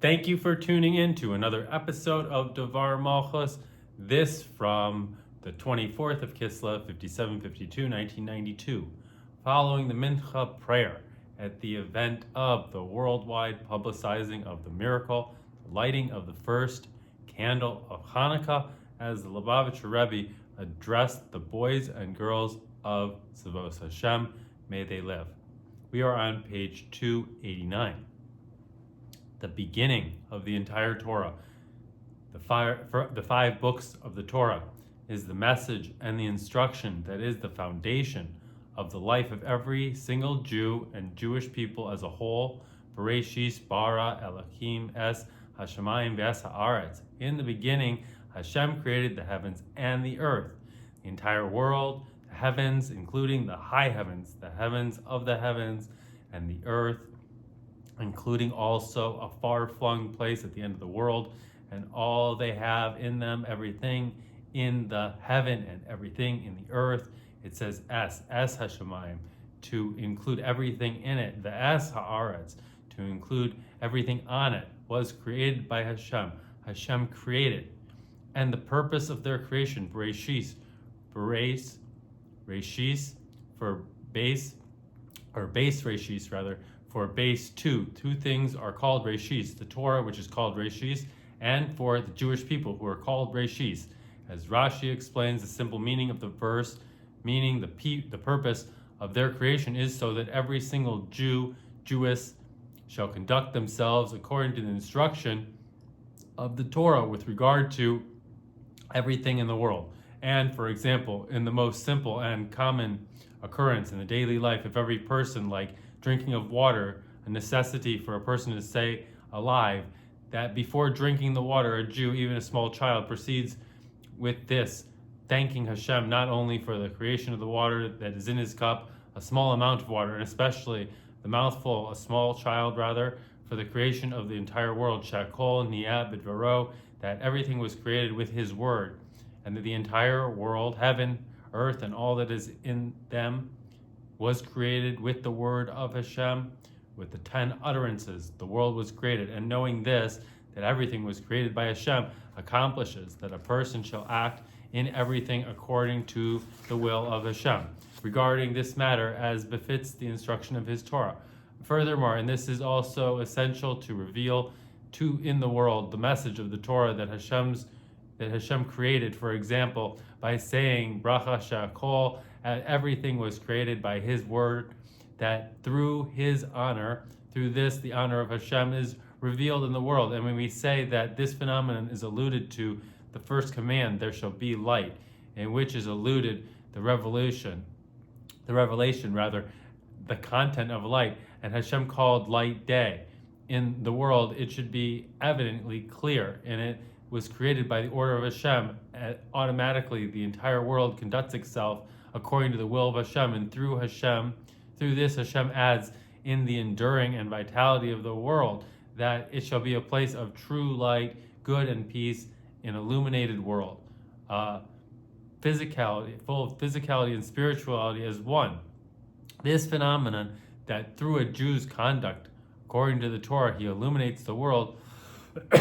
Thank you for tuning in to another episode of Dvar Malchus. This from the 24th of Kislev, 5752, 1992, following the Mincha prayer at the event of the worldwide publicizing of the miracle, the lighting of the first candle of Chanukah, as the Lubavitcher Rebbe addressed the boys and girls of Shabbos Hashem, may they live. We are on page 289. The beginning of the entire Torah, the five books of the Torah, is the message and the instruction that is the foundation of the life of every single Jew and Jewish people as a whole. Bereshis bara Elohim es hashamayim v'es haaretz. In the beginning, Hashem created the heavens and the earth, the entire world, the heavens, including the high heavens, the heavens of the heavens, and the earth, including also a far-flung place at the end of the world, and all they have in them, everything in the heaven and everything in the earth. It says es hashamayim, to include everything in it. The es haaretz, to include everything on it, was created by Hashem. Hashem created. And the purpose of their creation, reshis, for base, or base reshis rather, for base two. Two things are called reshis: the Torah, which is called reshis, and for the Jewish people, who are called reshis. As Rashi explains the simple meaning of the verse, meaning the purpose of their creation is so that every single Jewess, shall conduct themselves according to the instruction of the Torah with regard to everything in the world. And, for example, in the most simple and common occurrence in the daily life of every person, like drinking of water, a necessity for a person to stay alive, that before drinking the water, a Jew, even a small child, proceeds with this, thanking Hashem not only for the creation of the water that is in his cup, a small amount of water, and especially the mouthful, a small child rather, for the creation of the entire world, Shakol Niyah B'Dvaro, that everything was created with his word, and that the entire world, heaven, earth, and all that is in them, was created with the word of Hashem, with the 10 utterances. The world was created, and knowing this, that everything was created by Hashem, accomplishes that a person shall act in everything according to the will of Hashem, regarding this matter as befits the instruction of his Torah. Furthermore, and this is also essential to reveal in the world the message of the Torah that Hashem created, for example, by saying bracha shakol, everything was created by his word, that through his honor, through this, the honor of Hashem is revealed in the world. And when we say that this phenomenon is alluded to the first command, there shall be light, in which is alluded the revelation, the content of light, and Hashem called light day. In the world, it should be evidently clear, and it was created by the order of Hashem. Automatically, the entire world conducts itself according to the will of Hashem, and through this, Hashem adds in the enduring and vitality of the world, that it shall be a place of true light, good and peace, an illuminated world, physicality, full of physicality and spirituality as one. This phenomenon, that through a Jew's conduct, according to the Torah, he illuminates the world,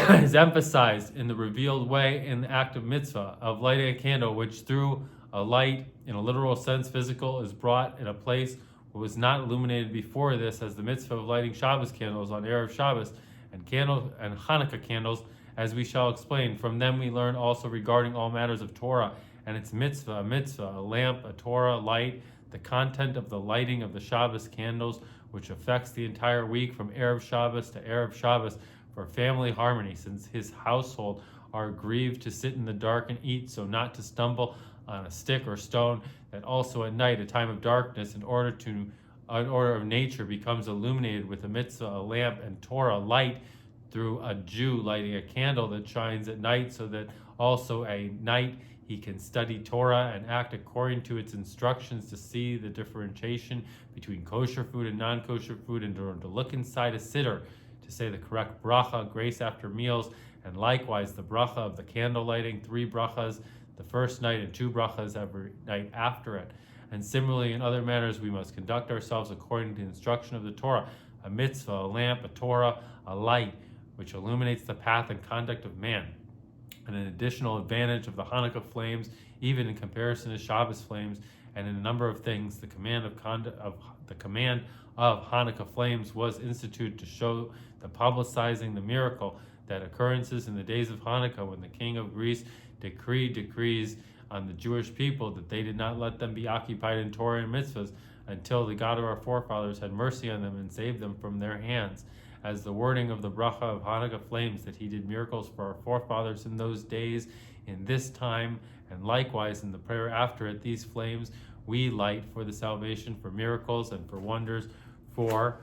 is emphasized in the revealed way in the act of mitzvah, of lighting a candle, which through a light, in a literal sense, physical, is brought in a place where was not illuminated before this, as the mitzvah of lighting Shabbos candles on Erev Shabbos, and Chanukah candles, as we shall explain. From them we learn also regarding all matters of Torah and its mitzvah, a lamp, a Torah, light, the content of the lighting of the Shabbos candles, which affects the entire week from Erev Shabbos to Erev Shabbos, for family harmony, since his household are grieved to sit in the dark and eat, so not to stumble on a stick or stone, that also at night, a time of darkness, an order of nature becomes illuminated with a mitzvah, a lamp, and Torah, light, through a Jew lighting a candle that shines at night, so that also at night he can study Torah and act according to its instructions, to see the differentiation between kosher food and non-kosher food, and to look inside a siddur, to say the correct bracha, grace after meals, and likewise the bracha of the candle lighting, 3 brachas the first night and 2 brachas every night after it. And similarly, in other matters, we must conduct ourselves according to the instruction of the Torah, a mitzvah, a lamp, a Torah, a light, which illuminates the path and conduct of man. And an additional advantage of the Hanukkah flames, even in comparison to Shabbos flames, and in a number of things, the command of Hanukkah flames was instituted to show the publicizing the miracle that occurrences in the days of Hanukkah, when the king of Greece decrees on the Jewish people that they did not let them be occupied in Torah and mitzvahs until the God of our forefathers had mercy on them and saved them from their hands. As the wording of the bracha of Hanukkah flames, that he did miracles for our forefathers in those days, in this time, and likewise in the prayer after it, these flames we light for the salvation, for miracles and for wonders, for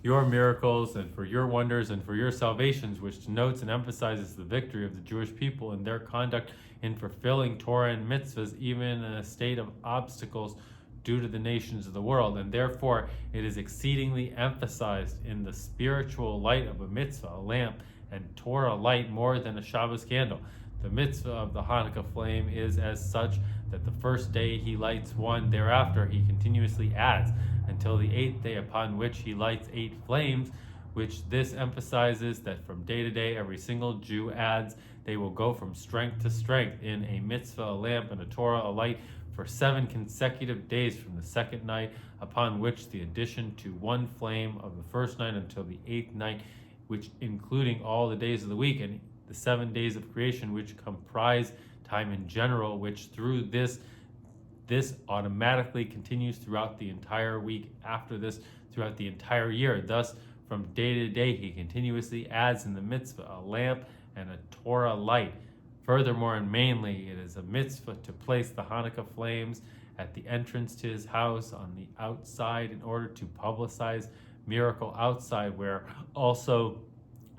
your miracles and for your wonders and for your salvations, which denotes and emphasizes the victory of the Jewish people in their conduct in fulfilling Torah and mitzvahs, even in a state of obstacles due to the nations of the world. And therefore it is exceedingly emphasized in the spiritual light of a mitzvah, a lamp, and Torah light more than a Shabbos candle. The mitzvah of the Hanukkah flame is as such that the first day he lights one, thereafter he continuously adds until the 8th day, upon which he lights 8 flames, which this emphasizes that from day to day every single Jew adds. They will go from strength to strength in a mitzvah, a lamp, and a Torah, a light, for 7 consecutive days from the second night, upon which the addition to one flame of the first night until the 8th night, which including all the days of the week, and the 7 days of creation, which comprise time in general, which through this automatically continues throughout the entire week, after this throughout the entire year. Thus, from day to day, he continuously adds in the mitzvah a lamp and a Torah light. Furthermore, and mainly, it is a mitzvah to place the Hanukkah flames at the entrance to his house on the outside in order to publicize miracle outside, where also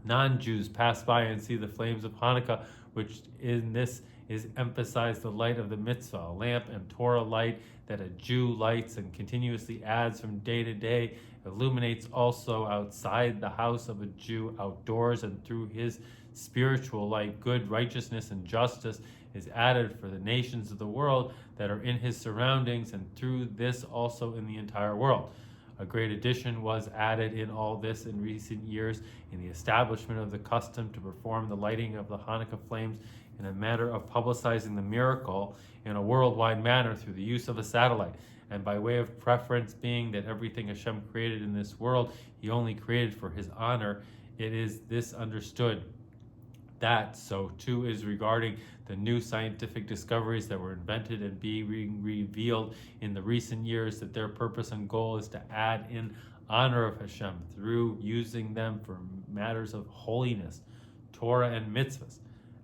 non-Jews pass by and see the flames of Hanukkah, which in this is emphasized the light of the mitzvah, a lamp and Torah light that a Jew lights and continuously adds from day to day, illuminates also outside the house of a Jew, outdoors, and through his spiritual light, good, righteousness, and justice is added for the nations of the world that are in his surroundings, and through this also in the entire world. A great addition was added in all this in recent years in the establishment of the custom to perform the lighting of the Hanukkah flames in a matter of publicizing the miracle in a worldwide manner through the use of a satellite. And by way of preference, being that everything Hashem created in this world, he only created for his honor, it is this understood that so too is regarding the new scientific discoveries that were invented and being revealed in the recent years, that their purpose and goal is to add in honor of Hashem through using them for matters of holiness, Torah and mitzvahs.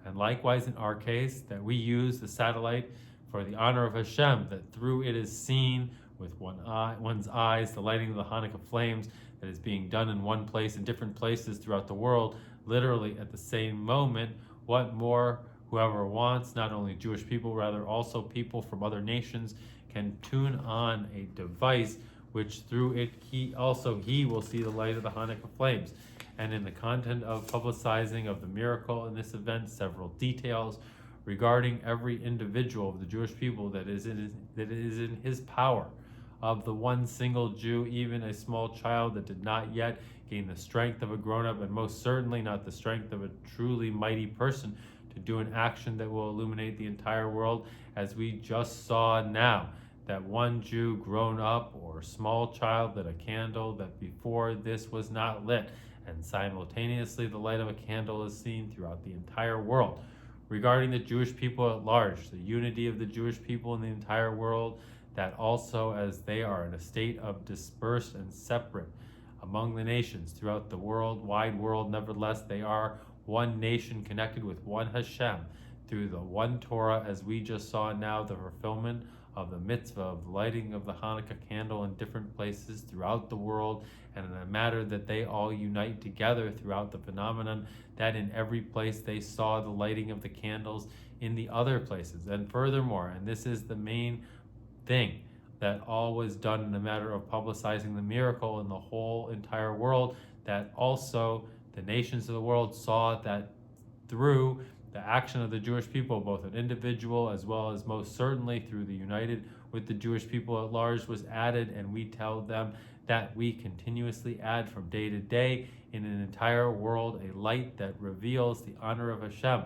And likewise in our case, that we use the satellite for the honor of Hashem, that through it is seen with one's eyes the lighting of the Hanukkah flames that is being done in one place in different places throughout the world, literally at the same moment. What more, whoever wants, not only Jewish people, rather also people from other nations, can tune on a device which through it he will see the light of the Hanukkah flames. And in the content of publicizing of the miracle in this event, several details regarding every individual of the Jewish people that is in his power, of the one single Jew, even a small child that did not yet gain the strength of a grown-up, and most certainly not the strength of a truly mighty person, to do an action that will illuminate the entire world, as we just saw now, that one Jew grown up or small child lit a candle that before this was not lit, and simultaneously the light of a candle is seen throughout the entire world. Regarding the Jewish people at large, the unity of the Jewish people in the entire world, that also as they are in a state of dispersed and separate among the nations throughout the wide world, nevertheless they are one nation connected with one Hashem through the one Torah, as we just saw now the fulfillment of the mitzvah of lighting of the Hanukkah candle in different places throughout the world, and in a matter that they all unite together throughout the phenomenon, that in every place they saw the lighting of the candles in the other places. And furthermore, and this is the main thing, that all was done in a matter of publicizing the miracle in the whole entire world, that also the nations of the world saw that through the action of the Jewish people, both an individual as well as most certainly through the united with the Jewish people at large was added, and we tell them that we continuously add from day to day in an entire world, a light that reveals the honor of Hashem,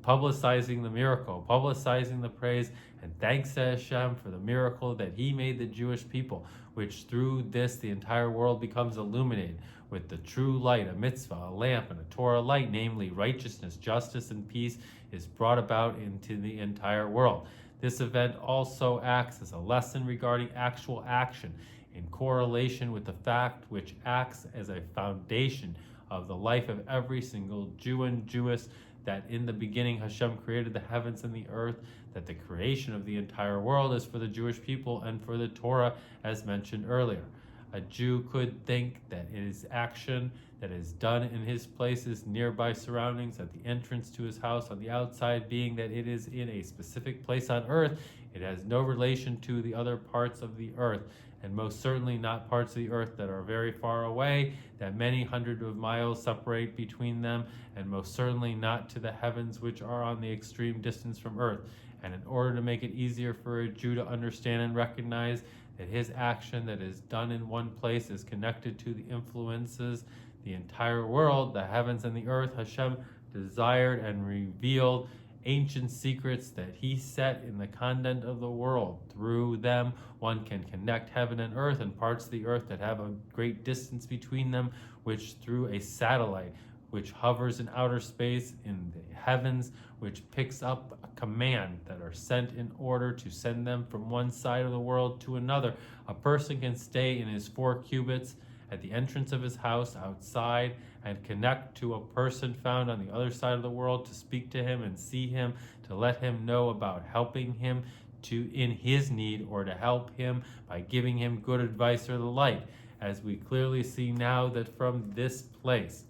publicizing the miracle, publicizing the praise, and thanks to Hashem for the miracle that he made the Jewish people, which through this the entire world becomes illuminated with the true light, a mitzvah, a lamp, and a Torah light, namely righteousness, justice, and peace, is brought about into the entire world. This event also acts as a lesson regarding actual action in correlation with the fact which acts as a foundation of the life of every single Jew and Jewess, that in the beginning Hashem created the heavens and the earth, that the creation of the entire world is for the Jewish people and for the Torah, as mentioned earlier. A Jew could think that it is action that is done in his places, nearby surroundings, at the entrance to his house, on the outside, being that it is in a specific place on earth. It has no relation to the other parts of the earth, and most certainly not parts of the earth that are very far away, that many hundreds of miles separate between them, and most certainly not to the heavens which are on the extreme distance from earth. And in order to make it easier for a Jew to understand and recognize that his action that is done in one place is connected to the influences the entire world, the heavens and the earth, Hashem desired and revealed ancient secrets that he set in the content of the world. Through them, one can connect heaven and earth and parts of the earth that have a great distance between them, which through a satellite which hovers in outer space in the heavens, which picks up a command that are sent in order to send them from one side of the world to another. A person can stay in his 4 cubits at the entrance of his house outside and connect to a person found on the other side of the world, to speak to him and see him, to let him know about helping him in his need, or to help him by giving him good advice or the like, as we clearly see now that from this place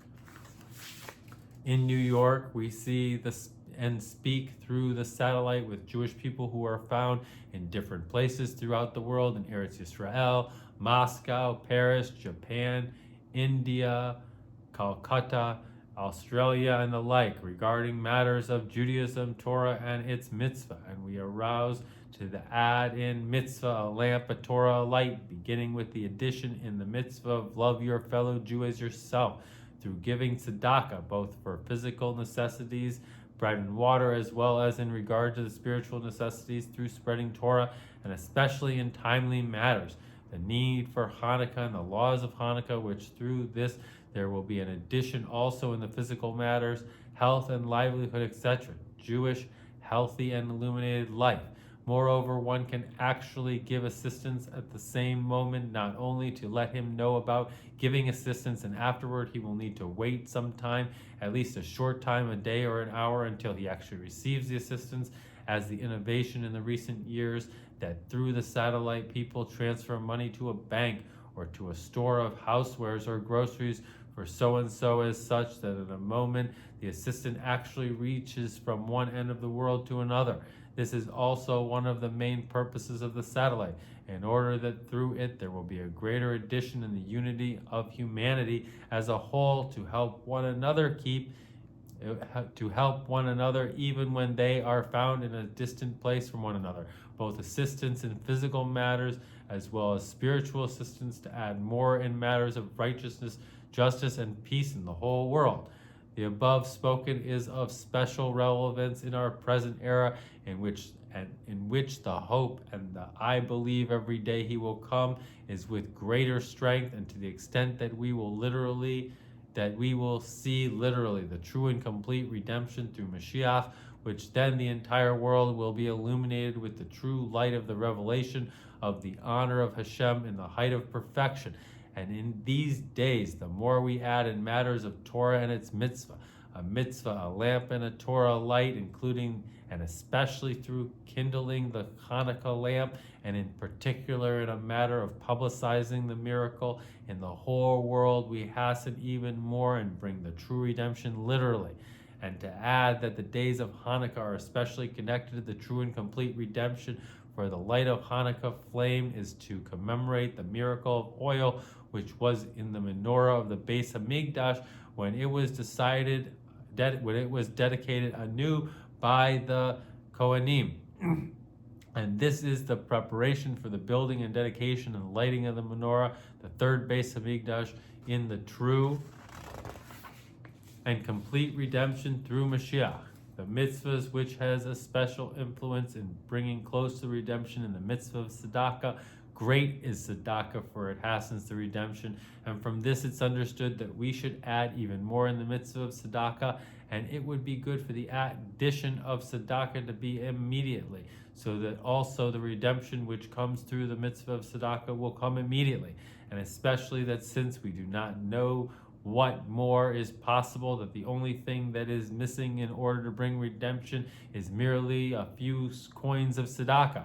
in New York, we see this and speak through the satellite with Jewish people who are found in different places throughout the world, in Eretz Yisrael, Moscow, Paris, Japan, India, Calcutta, Australia, and the like, regarding matters of Judaism, Torah, and its mitzvah. And we arouse to the add-in mitzvah, a lamp, a Torah, a light, beginning with the addition in the mitzvah of love your fellow Jew as yourself, through giving tzedakah, both for physical necessities, bread and water, as well as in regard to the spiritual necessities through spreading Torah, and especially in timely matters, the need for Hanukkah and the laws of Hanukkah, which through this there will be an addition also in the physical matters, health and livelihood, etc., Jewish, healthy and illuminated life. Moreover, one can actually give assistance at the same moment, not only to let him know about giving assistance, and afterward he will need to wait some time, at least a short time, a day or an hour, until he actually receives the assistance, as the innovation in the recent years that through the satellite people transfer money to a bank or to a store of housewares or groceries for so-and-so, as such that in a moment the assistant actually reaches from one end of the world to another. This is also one of the main purposes of the satellite, in order that through it there will be a greater addition in the unity of humanity as a whole, to help one another even when they are found in a distant place from one another, both assistance in physical matters as well as spiritual assistance, to add more in matters of righteousness, justice, and peace in the whole world. The above spoken is of special relevance in our present era, in which the hope and the I believe every day he will come is with greater strength, and to the extent that we will see literally the true and complete redemption through Mashiach, which then the entire world will be illuminated with the true light of the revelation of the honor of Hashem in the height of perfection. And in these days, the more we add in matters of Torah and its mitzvah, a lamp, and a Torah light, including and especially through kindling the Chanukah lamp, and in particular in a matter of publicizing the miracle in the whole world, we hasten even more and bring the true redemption literally. And to add that the days of Hanukkah are especially connected to the true and complete redemption, for the light of Hanukkah flame is to commemorate the miracle of oil, which was in the menorah of the Beis Hamikdash when it was dedicated anew by the Kohanim. And this is the preparation for the building and dedication and lighting of the menorah, the third Beis Hamikdash in the true and complete redemption through Mashiach. The mitzvahs which has a special influence in bringing close to redemption in the mitzvah of tzedakah. Great is tzedakah, for it hastens the redemption. And from this it's understood that we should add even more in the mitzvah of tzedakah, and it would be good for the addition of tzedakah to be immediately, so that also the redemption which comes through the mitzvah of tzedakah will come immediately. And especially that since we do not know what more is possible, that the only thing that is missing in order to bring redemption is merely a few coins of tzedakah.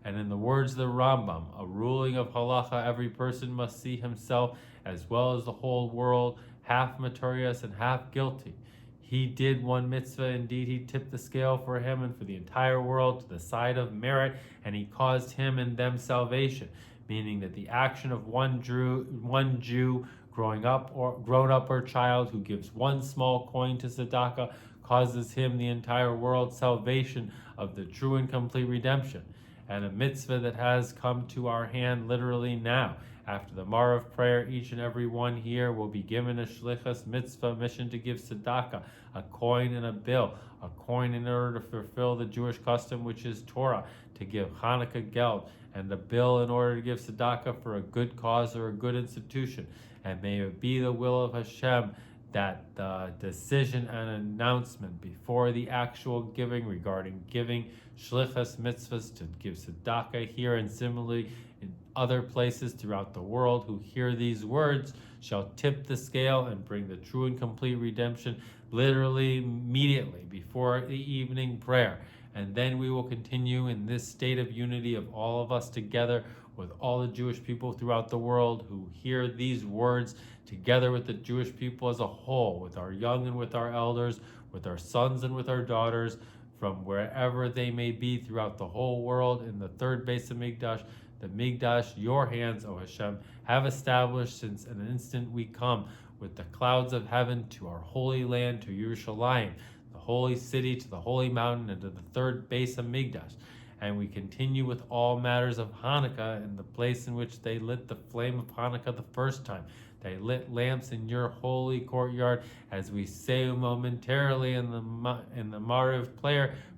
And in the words of the Rambam, a ruling of halacha, every person must see himself, as well as the whole world, half maturious and half guilty. He did one mitzvah, indeed he tipped the scale for him and for the entire world to the side of merit, and he caused him and them salvation, meaning that the action of one Jew grown up or child who gives one small coin to tzedakah causes him the entire world salvation of the true and complete redemption. And a mitzvah that has come to our hand literally now. After the Marav prayer, each and every one here will be given a shlichus mitzvah mission to give tzedakah, a coin and a bill. A coin in order to fulfill the Jewish custom, which is Torah, to give Chanukah geld, and a bill in order to give tzedakah for a good cause or a good institution. And may it be the will of Hashem that the decision and announcement before the actual giving regarding giving shlichus mitzvahs to give tzedakah here and similarly in other places throughout the world who hear these words shall tip the scale and bring the true and complete redemption literally immediately before the evening prayer. And then we will continue in this state of unity of all of us together with all the Jewish people throughout the world who hear these words, together with the Jewish people as a whole, with our young and with our elders, with our sons and with our daughters, from wherever they may be throughout the whole world in the third base of Migdash, the Migdash, your hands, O Hashem, have established since an instant we come with the clouds of heaven to our holy land, to Yerushalayim, the holy city, to the holy mountain, and to the third base of Migdash. And we continue with all matters of Hanukkah in the place in which they lit the flame of Hanukkah the first time. They lit lamps in your holy courtyard, as we say momentarily in the Mariv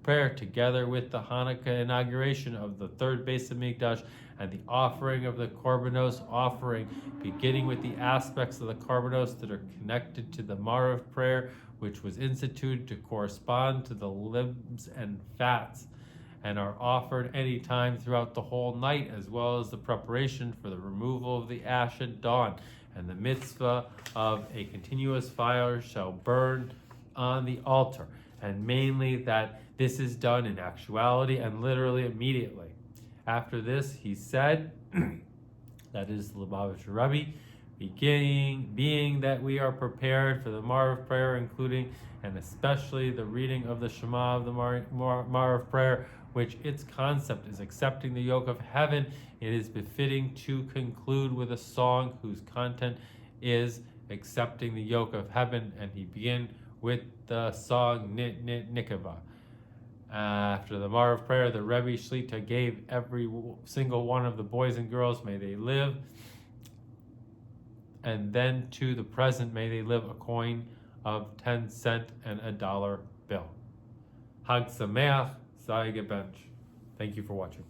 prayer together with the Hanukkah inauguration of the third base of Mikdash and the offering of the Korbanos offering, beginning with the aspects of the Korbanos that are connected to the Mariv prayer, which was instituted to correspond to the limbs and fats, and are offered any time throughout the whole night, as well as the preparation for the removal of the ash at dawn. And the mitzvah of a continuous fire shall burn on the altar. And mainly that this is done in actuality and literally immediately. After this, he said, that is the Lubavitcher Rebbe, being that we are prepared for the Mariv prayer, including and especially the reading of the Shema of the Mariv prayer, which its concept is accepting the yoke of heaven, it is befitting to conclude with a song whose content is accepting the yoke of heaven, and he began with the song Nit Nit Nikava. After the Mariv prayer, the Rebbe Shlita gave every single one of the boys and girls, may they live, and then to the present, may they live, a coin of 10-cent and a $1 bill. Hag Sameach, Zai Gebench. Thank you for watching.